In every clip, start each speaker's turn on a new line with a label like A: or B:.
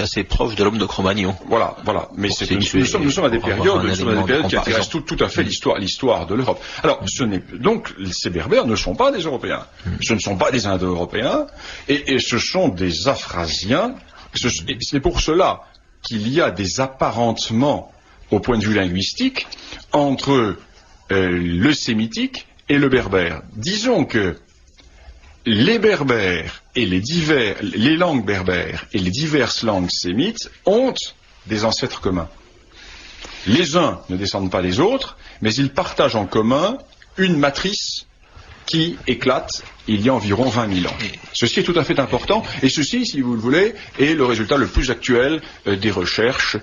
A: assez proche de l'homme de Cro-Magnon.
B: Voilà. Mais nous sommes à des périodes qui intéressent tout à fait l'histoire de l'Europe. Alors, donc, ces Berbères ne sont pas des Européens. Ce ne sont pas des Indo-Européens, et ce sont des Afrasiens. C'est pour cela qu'il y a des apparentements, au point de vue linguistique, entre le sémitique et le berbère. Disons que les berbères et les langues berbères et les diverses langues sémites ont des ancêtres communs. Les uns ne descendent pas des autres, mais ils partagent en commun une matrice qui éclate il y a environ 20 000 ans. Ceci est tout à fait important, et ceci, si vous le voulez, est le résultat le plus actuel des recherches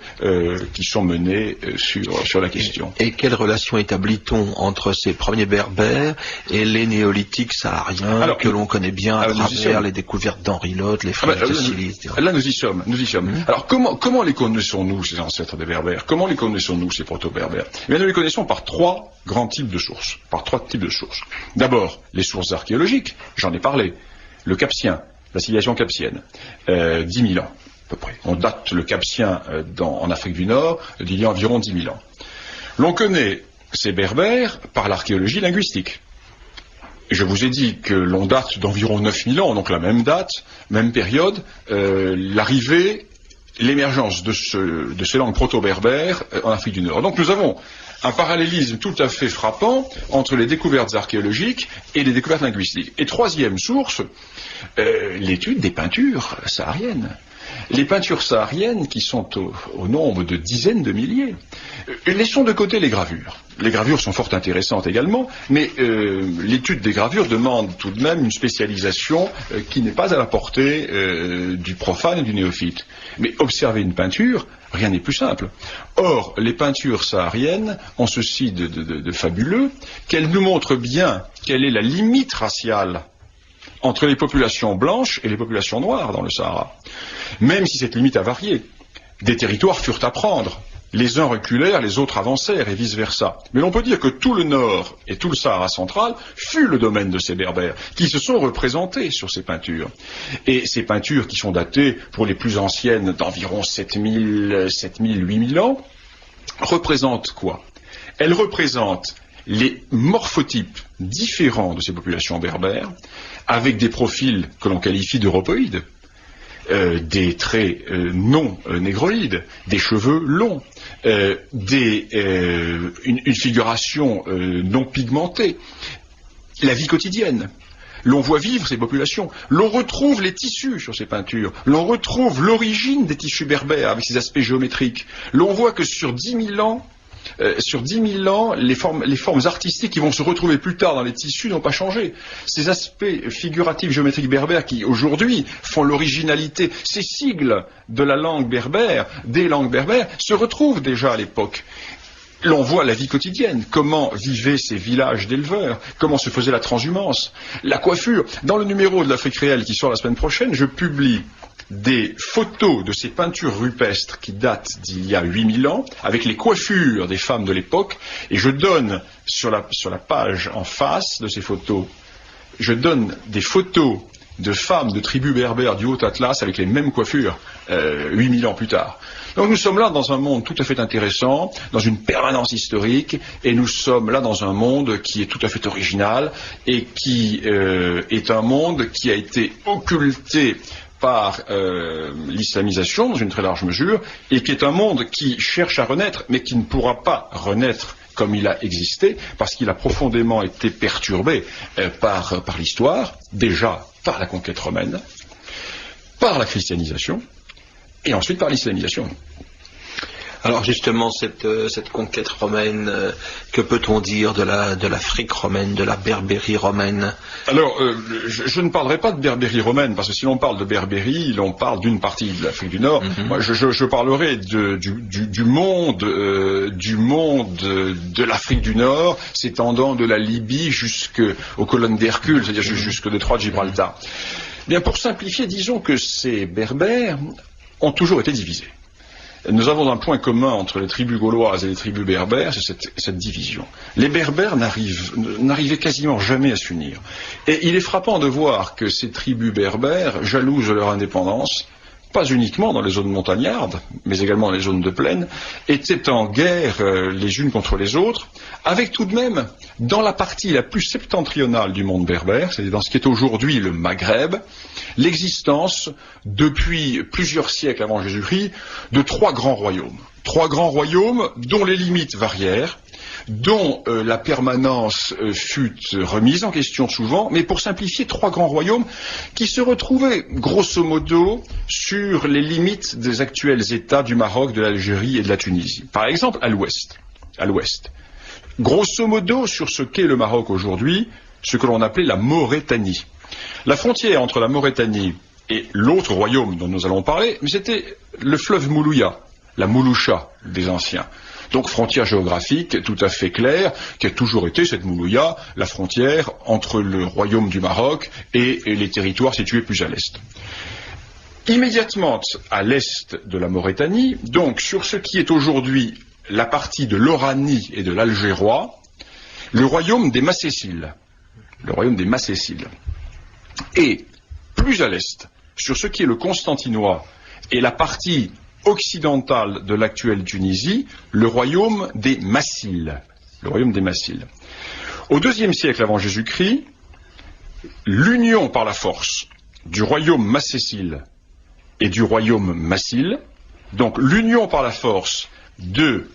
B: qui sont menées sur la question.
A: Et quelle relation établit-on entre ces premiers berbères et les néolithiques sahariens que l'on connaît bien à travers les découvertes d'Henri Lotte, les flèches de Sili, etc.
B: Là, nous y sommes. Alors, comment les connaissons-nous, ces ancêtres des berbères? Comment les connaissons-nous, ces proto-berbères? Eh bien, nous les connaissons par trois grands types de sources. D'abord, les sources archéologiques. J'en ai parlé. Le Capsien, la civilisation capsienne, 10 000 ans à peu près. On date le Capsien en Afrique du Nord d'il y a environ 10 000 ans. L'on connaît ces berbères par l'archéologie linguistique. Je vous ai dit que l'on date d'environ 9 000 ans, donc la même date, même période, l'émergence de ces langues proto-berbères en Afrique du Nord. Donc nous avons un parallélisme tout à fait frappant entre les découvertes archéologiques et les découvertes linguistiques. Et troisième source, l'étude des peintures sahariennes. Les peintures sahariennes qui sont au nombre de dizaines de milliers. Laissons de côté les gravures. Les gravures sont fort intéressantes également, mais l'étude des gravures demande tout de même une spécialisation qui n'est pas à la portée du profane et du néophyte. Mais observer une peinture, rien n'est plus simple. Or, les peintures sahariennes ont ceci de fabuleux, qu'elles nous montrent bien quelle est la limite raciale entre les populations blanches et les populations noires dans le Sahara. Même si cette limite a varié, des territoires furent à prendre. Les uns reculèrent, les autres avancèrent, et vice-versa. Mais l'on peut dire que tout le nord et tout le Sahara central fut le domaine de ces berbères, qui se sont représentés sur ces peintures. Et ces peintures qui sont datées, pour les plus anciennes, d'environ 7000, 8000 ans, représentent quoi? Elles représentent les morphotypes différents de ces populations berbères, avec des profils que l'on qualifie d'europoïdes, des traits non négroïdes, des cheveux longs, une figuration non pigmentée, la vie quotidienne. L'on voit vivre ces populations, l'on retrouve les tissus sur ces peintures, l'on retrouve l'origine des tissus berbères avec ces aspects géométriques. L'on voit que sur 10 000 ans, les formes artistiques qui vont se retrouver plus tard dans les tissus n'ont pas changé. Ces aspects figuratifs géométriques berbères qui aujourd'hui font l'originalité, ces sigles de la langue berbère, des langues berbères, se retrouvent déjà à l'époque. L'on voit la vie quotidienne, comment vivaient ces villages d'éleveurs, comment se faisait la transhumance, la coiffure. Dans le numéro de l'Afrique réelle qui sort la semaine prochaine, je publie des photos de ces peintures rupestres qui datent d'il y a 8000 ans, avec les coiffures des femmes de l'époque, et je donne sur la page en face de ces photos, je donne des photos de femmes de tribus berbères du Haut-Atlas avec les mêmes coiffures 8000 ans plus tard. Donc nous sommes là dans un monde tout à fait intéressant, dans une permanence historique, et nous sommes là dans un monde qui est tout à fait original, et qui est un monde qui a été occulté par l'islamisation dans une très large mesure, et qui est un monde qui cherche à renaître, mais qui ne pourra pas renaître comme il a existé, parce qu'il a profondément été perturbé par l'histoire, déjà par la conquête romaine, par la christianisation, et ensuite par l'islamisation.
A: Alors justement, cette conquête romaine, que peut-on dire de l'Afrique romaine, de la Berbérie romaine?
B: Alors, je ne parlerai pas de Berbérie romaine, parce que si l'on parle de Berbérie, l'on parle d'une partie de l'Afrique du Nord. Moi, je parlerai du monde de l'Afrique du Nord, s'étendant de la Libye jusqu'aux colonnes d'Hercule, c'est-à-dire jusqu'au détroit de Gibraltar. Bien, pour simplifier, disons que ces Berbères ont toujours été divisés. Nous avons un point commun entre les tribus gauloises et les tribus berbères, c'est cette division. Les berbères n'arrivaient quasiment jamais à s'unir. Et il est frappant de voir que ces tribus berbères, jalouses de leur indépendance, pas uniquement dans les zones montagnardes, mais également dans les zones de plaine, étaient en guerre les unes contre les autres, avec tout de même, dans la partie la plus septentrionale du monde berbère, c'est-à-dire dans ce qui est aujourd'hui le Maghreb, l'existence, depuis plusieurs siècles avant Jésus-Christ, de trois grands royaumes. Trois grands royaumes dont les limites varièrent, dont la permanence fut remise en question souvent, mais pour simplifier, trois grands royaumes qui se retrouvaient grosso modo sur les limites des actuels États du Maroc, de l'Algérie et de la Tunisie. Par exemple, à l'ouest. Grosso modo, sur ce qu'est le Maroc aujourd'hui, ce que l'on appelait la Maurétanie. La frontière entre la Maurétanie et l'autre royaume dont nous allons parler, c'était le fleuve Moulouya, la Mouloucha des anciens. Donc frontière géographique tout à fait claire, qui a toujours été cette Moulouya, la frontière entre le royaume du Maroc et les territoires situés plus à l'est. Immédiatement à l'est de la Maurétanie, donc sur ce qui est aujourd'hui la partie de l'Oranie et de l'Algérois, le royaume des Macéciles. Et plus à l'est, sur ce qui est le Constantinois et la partie occidentale de l'actuelle Tunisie, le royaume des Massiles. Au IIe siècle avant Jésus-Christ, l'union par la force du royaume macécile et du royaume massile, donc l'union par la force de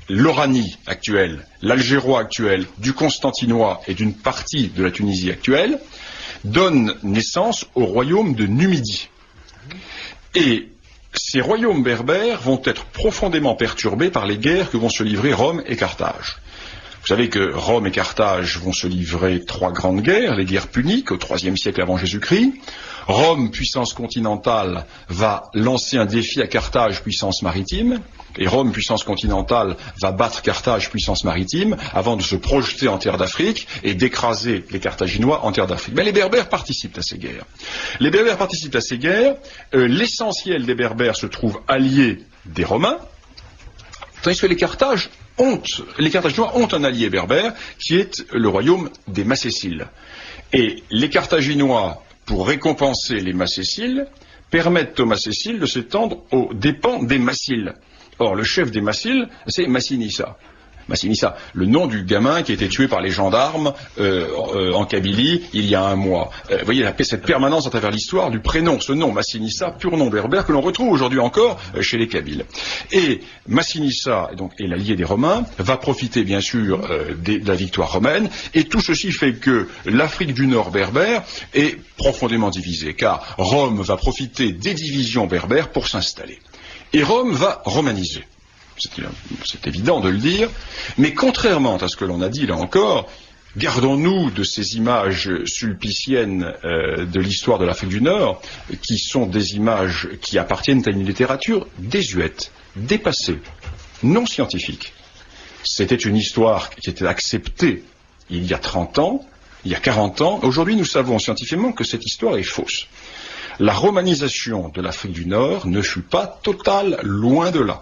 B: l'Oranie actuelle, l'Algérois actuel, du Constantinois et d'une partie de la Tunisie actuelle, donne naissance au royaume de Numidie. Et ces royaumes berbères vont être profondément perturbés par les guerres que vont se livrer Rome et Carthage. Vous savez que Rome et Carthage vont se livrer trois grandes guerres, les guerres puniques au IIIe siècle avant Jésus-Christ. Rome, puissance continentale, va lancer un défi à Carthage, puissance maritime, et Rome, puissance continentale, va battre Carthage, puissance maritime, avant de se projeter en terre d'Afrique et d'écraser les Carthaginois en terre d'Afrique. Mais les Berbères participent à ces guerres. L'essentiel des Berbères se trouve allié des Romains, tandis que les Carthaginois ont un allié berbère qui est le royaume des Macéciles. Et les Carthaginois, pour récompenser les Macéciles, permettent aux Macéciles de s'étendre aux dépens des Massiles. Or, le chef des Massiles, c'est Massinissa. Massinissa, le nom du gamin qui a été tué par les gendarmes en Kabylie il y a un mois. Vous voyez cette permanence à travers l'histoire du prénom, ce nom, Massinissa, pur nom berbère que l'on retrouve aujourd'hui encore chez les Kabyles. Et Massinissa, donc, est l'allié des Romains, va profiter bien sûr de la victoire romaine, et tout ceci fait que l'Afrique du Nord berbère est profondément divisée, car Rome va profiter des divisions berbères pour s'installer. Et Rome va romaniser. C'est évident de le dire, mais contrairement à ce que l'on a dit là encore, gardons-nous de ces images sulpiciennes de l'histoire de l'Afrique du Nord, qui sont des images qui appartiennent à une littérature désuète, dépassée, non scientifique. C'était une histoire qui était acceptée il y a 30 ans, il y a 40 ans. Aujourd'hui, nous savons scientifiquement que cette histoire est fausse. La romanisation de l'Afrique du Nord ne fut pas totale, loin de là.